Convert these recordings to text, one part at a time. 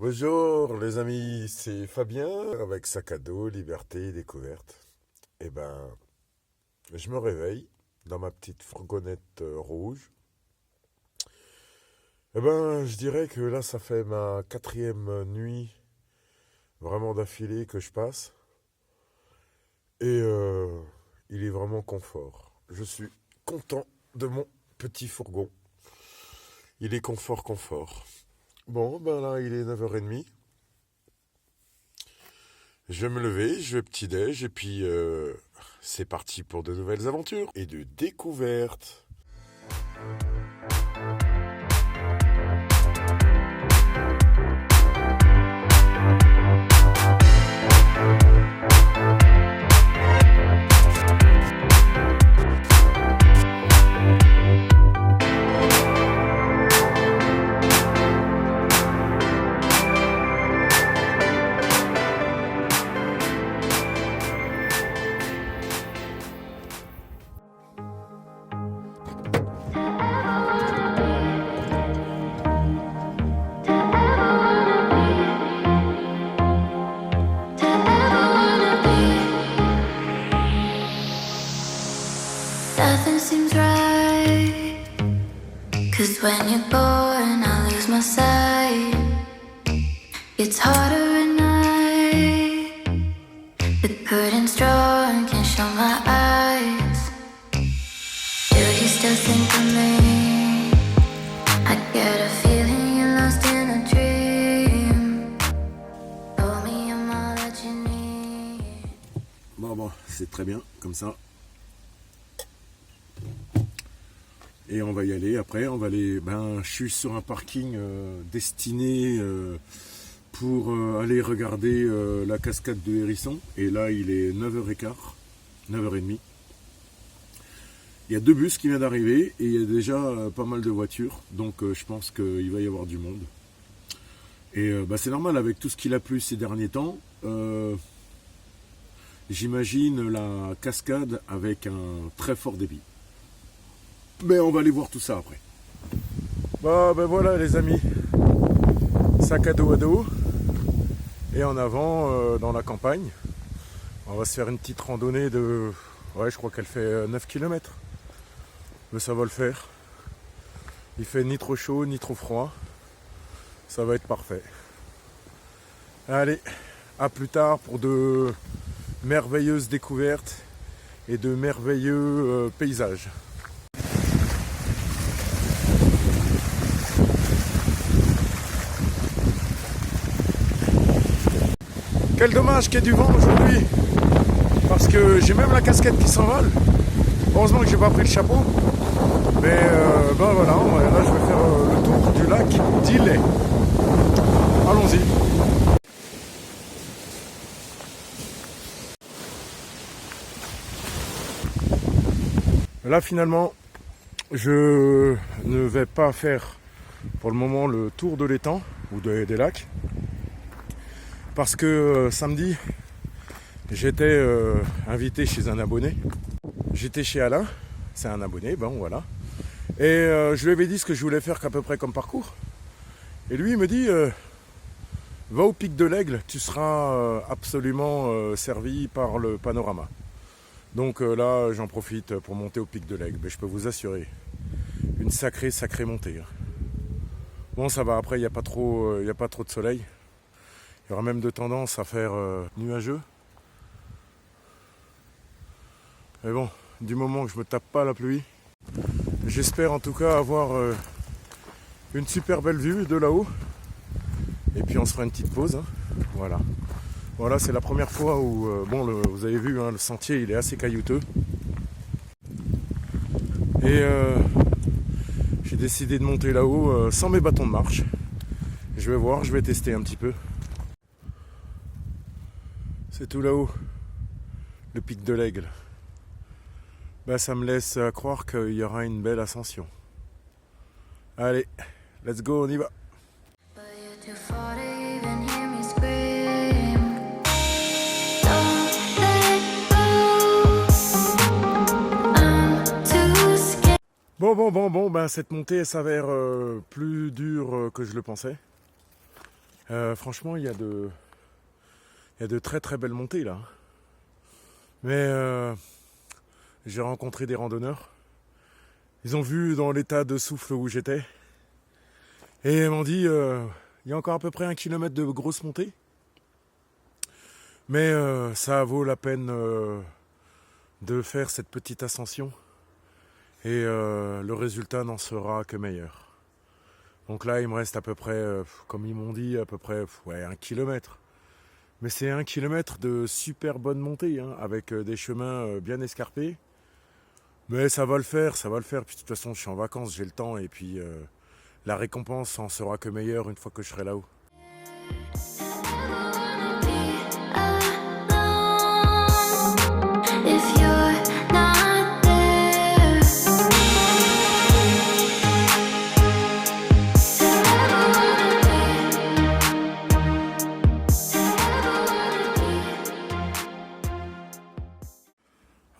Bonjour les amis, c'est Fabien avec Sac à dos, Liberté, Découverte. Eh ben, je me réveille dans ma petite fourgonnette rouge. Eh ben, je dirais que là, ça fait ma quatrième nuit vraiment d'affilée que je passe. Et il est vraiment confort. Je suis content de mon petit fourgon. Il est confort, confort. Bon, ben là, il est 9h30. Je vais me lever, je vais petit-déj et puis c'est parti pour de nouvelles aventures et de découvertes. Nothing seems right, 'cause when you're born I lose my sight. It's harder at night. The curtain's drawn, can't show my eyes. Do you still think of me? I get a feeling you're lost in a dream. Told me I'm all that you need. Bon, c'est très bien comme ça. Et on va y aller. Après, on va aller. Je suis sur un parking destiné pour aller regarder la cascade de Hérisson. Et là, il est 9h15, 9h30. Il y a deux bus qui viennent d'arriver et il y a déjà pas mal de voitures. Donc, je pense qu'il va y avoir du monde. Et c'est normal avec tout ce qu'il a plu ces derniers temps. J'imagine la cascade avec un très fort débit. Mais on va aller voir tout ça après. Bon, ben voilà les amis. Sac à dos. Et en avant, dans la campagne. On va se faire une petite randonnée de... Ouais, je crois qu'elle fait 9 km. Mais ça va le faire. Il fait ni trop chaud, ni trop froid. Ça va être parfait. Allez, à plus tard pour de merveilleuses découvertes et de merveilleux paysages. Quel dommage qu'il y ait du vent aujourd'hui, parce que j'ai même la casquette qui s'envole. Heureusement que j'ai pas pris le chapeau. Mais voilà, là je vais faire le tour du lac d'Illet. Allons-y. Là finalement, je ne vais pas faire pour le moment le tour de l'étang ou des lacs. Parce que samedi, j'étais invité chez un abonné. J'étais chez Alain, c'est un abonné, bon voilà. Et je lui avais dit ce que je voulais faire qu'à peu près comme parcours. Et lui, il me dit, va au pic de l'Aigle, tu seras absolument servi par le panorama. Donc là, j'en profite pour monter au pic de l'Aigle. Mais je peux vous assurer, une sacrée montée. Bon, ça va, après, il n'y a pas trop de soleil. Il y aura même de tendance à faire nuageux. Mais bon, du moment que je me tape pas la pluie, j'espère en tout cas avoir une super belle vue de là-haut. Et puis on se fera une petite pause. Voilà. Voilà, c'est la première fois où, vous avez vu, le sentier il est assez caillouteux. Et j'ai décidé de monter là-haut sans mes bâtons de marche. Je vais voir, je vais tester un petit peu. C'est tout là-haut, le pic de l'Aigle. Ça me laisse croire qu'il y aura une belle ascension. Allez, let's go, on y va. Bon, cette montée elle s'avère plus dure que je le pensais. Franchement, il y a de très très belles montées là. Mais j'ai rencontré des randonneurs. Ils ont vu dans l'état de souffle où j'étais. Et ils m'ont dit, il y a encore à peu près 1 kilomètre de grosse montée. Mais ça vaut la peine de faire cette petite ascension. Et le résultat n'en sera que meilleur. Donc là, il me reste à peu près, comme ils m'ont dit, à peu près 1 kilomètre. Mais c'est 1 kilomètre de super bonne montée, hein, avec des chemins bien escarpés. Mais ça va le faire, ça va le faire. Puis de toute façon, je suis en vacances, j'ai le temps. Et puis la récompense en sera que meilleure une fois que je serai là-haut.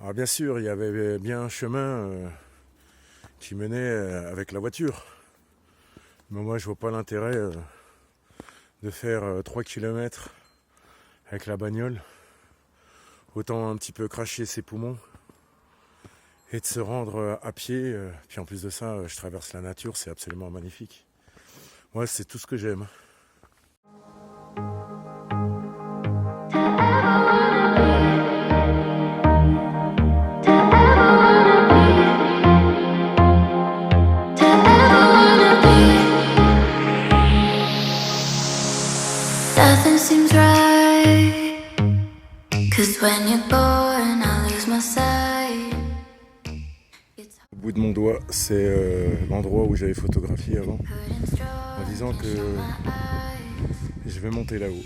Alors bien sûr, il y avait bien un chemin qui menait avec la voiture. Mais moi, je vois pas l'intérêt de faire 3 km avec la bagnole. Autant un petit peu cracher ses poumons et de se rendre à pied. Puis en plus de ça, je traverse la nature, c'est absolument magnifique. Moi, c'est tout ce que j'aime. Nothing seems right, 'cause when you're born, I lose my sight. Au bout de mon doigt, c'est l'endroit où j'avais photographié avant, en disant que je vais monter là-haut.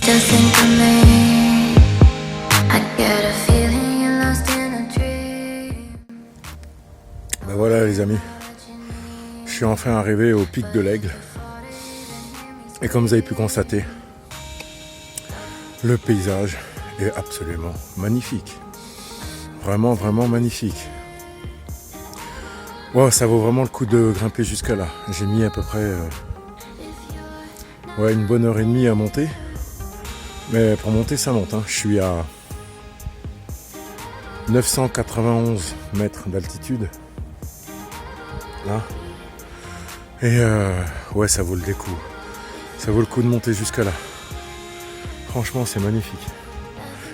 Still think of me. I get a feeling you're lost in a dream. Ben voilà les amis, je suis enfin arrivé au pic de l'Aigle. Et comme vous avez pu constater, le paysage est absolument magnifique. Vraiment, vraiment magnifique. Wow, ça vaut vraiment le coup de grimper jusqu'à là. J'ai mis à peu près une bonne heure et demie à monter. Mais pour monter, ça monte. Hein. Je suis à 991 mètres d'altitude. Là. Et ouais, ça vaut le découp. Ça vaut le coup de monter jusqu'à là. Franchement, c'est magnifique.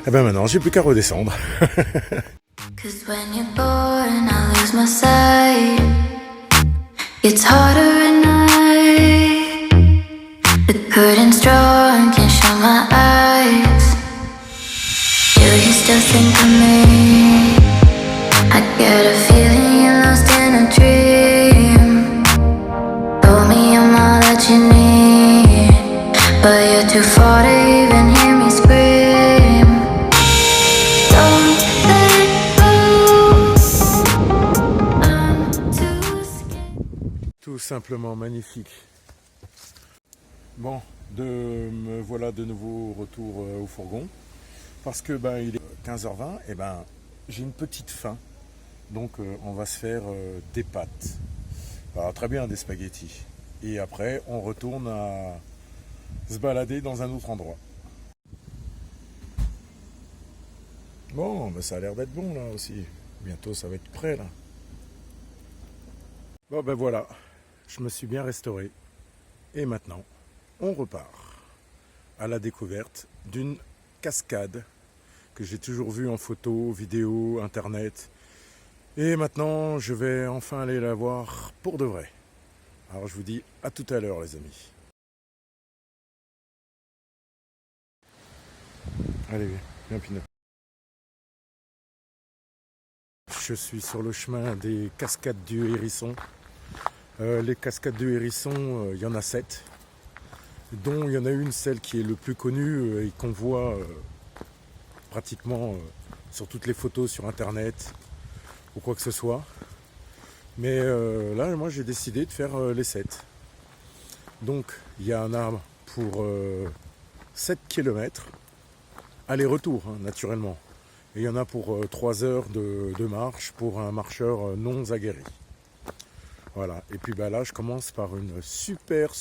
Et ben maintenant, j'ai plus qu'à redescendre. 'Cause when you're born, I lose my sight. It's harder at night. The curtain's drawn, can't show my eyes. Do you still think of me? I get a feeling you're lost in a dream. Told me I'm all that you need, but you're too far to even hear me scream. Don't let go, I'm too scared. Tout simplement magnifique. Bon, me voilà de nouveau retour au fourgon. Parce que il est 15h20 et j'ai une petite faim. Donc on va se faire des pâtes. Alors très bien, des spaghettis. Et après, on retourne à se balader dans un autre endroit. Bon, ça a l'air d'être bon là aussi. Bientôt ça va être prêt là. Bon voilà, je me suis bien restauré. Et maintenant, on repart à la découverte d'une cascade que j'ai toujours vue en photo, vidéo, internet. Et maintenant, je vais enfin aller la voir pour de vrai. Alors je vous dis à tout à l'heure les amis. Allez, viens Pinot. Je suis sur le chemin des cascades du Hérisson. Les cascades du Hérisson, il y en a 7. Dont il y en a une, celle qui est le plus connue et qu'on voit pratiquement sur toutes les photos sur internet ou quoi que ce soit. Mais là, moi j'ai décidé de faire les 7. Donc il y en a pour 7 km, aller-retour naturellement. Et il y en a pour 3 heures de marche pour un marcheur non aguerri. Voilà, et puis là je commence par une super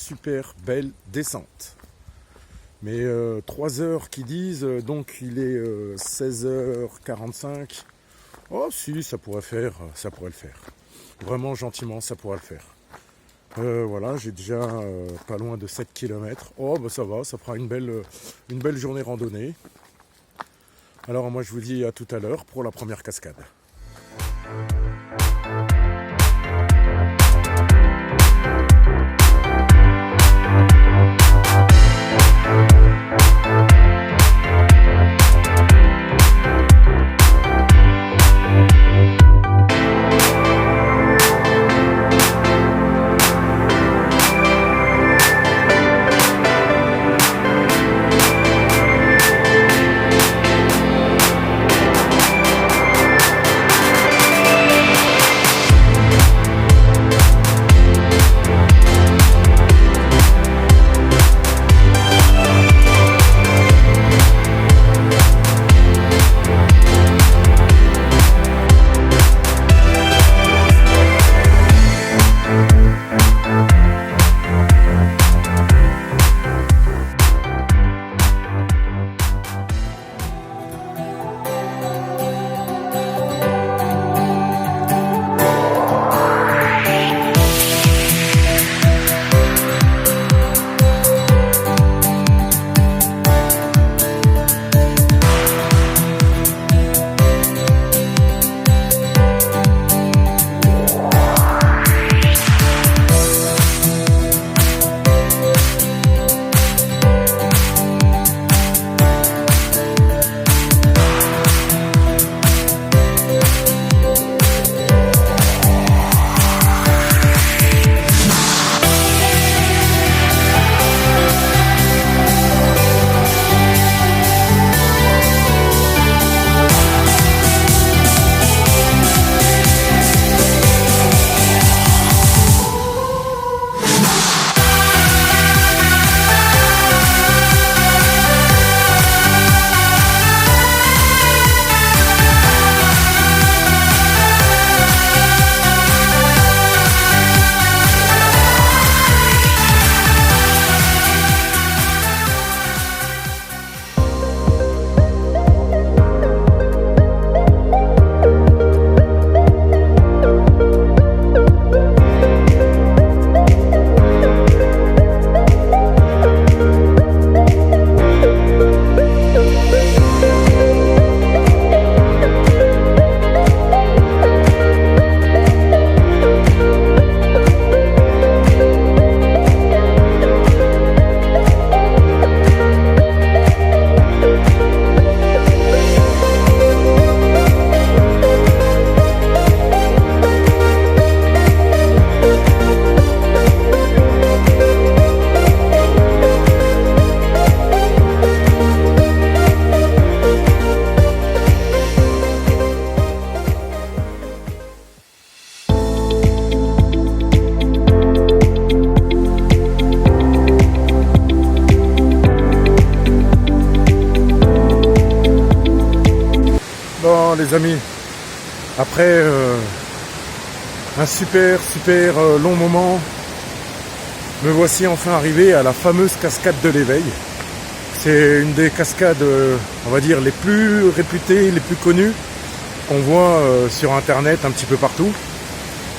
belle descente. Mais 3 heures qui disent, donc il est 16h45. Oh si, ça pourrait le faire. Vraiment gentiment, ça pourrait le faire. Voilà, j'ai déjà pas loin de 7 km. Oh bah ça va, ça fera une belle journée randonnée. Alors moi je vous dis à tout à l'heure pour la première cascade. Bon les amis, après un super long moment, me voici enfin arrivé à la fameuse cascade de l'éveil. C'est une des cascades, on va dire, les plus réputées, les plus connues qu'on voit sur internet un petit peu partout.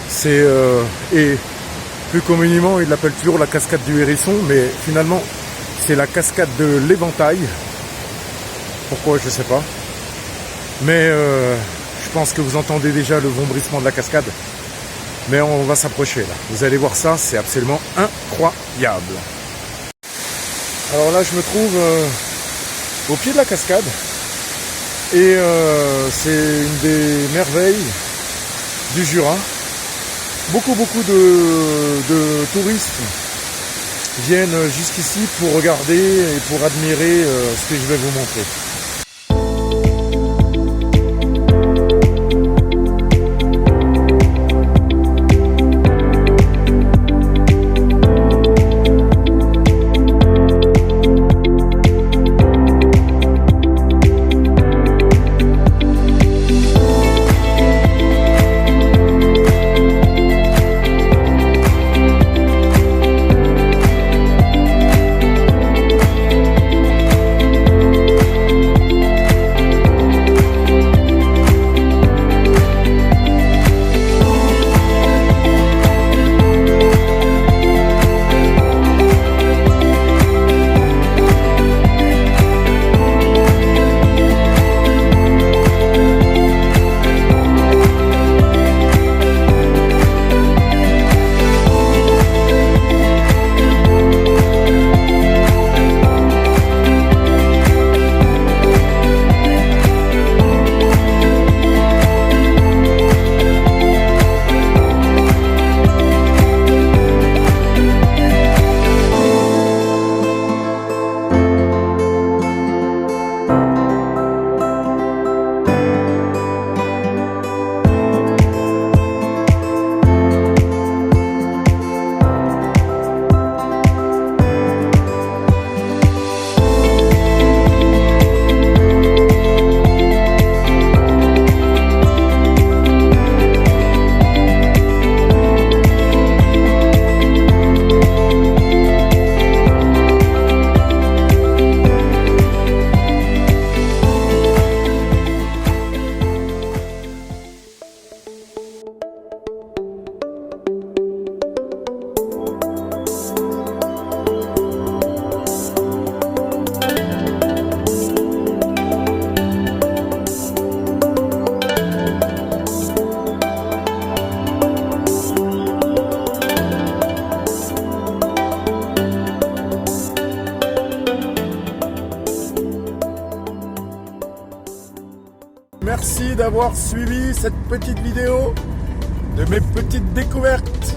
C'est et plus communément ils l'appellent toujours la cascade du hérisson, mais finalement c'est la cascade de l'éventail. Pourquoi, je sais pas. Mais je pense que vous entendez déjà le vombrissement de la cascade. Mais on va s'approcher là. Vous allez voir ça, c'est absolument incroyable. Alors là, je me trouve au pied de la cascade. Et c'est une des merveilles du Jura. Beaucoup de touristes viennent jusqu'ici pour regarder et pour admirer ce que je vais vous montrer. Merci d'avoir suivi cette petite vidéo de mes petites découvertes.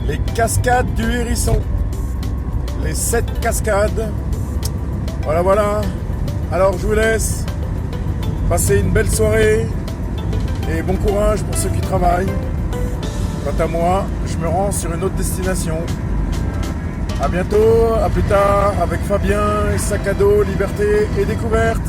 Les cascades du Hérisson. Les 7 cascades. Voilà. Alors je vous laisse. Passez une belle soirée. Et bon courage pour ceux qui travaillent. Quant à moi, je me rends sur une autre destination. A bientôt, à plus tard avec Fabien et sac à dos, liberté et découverte.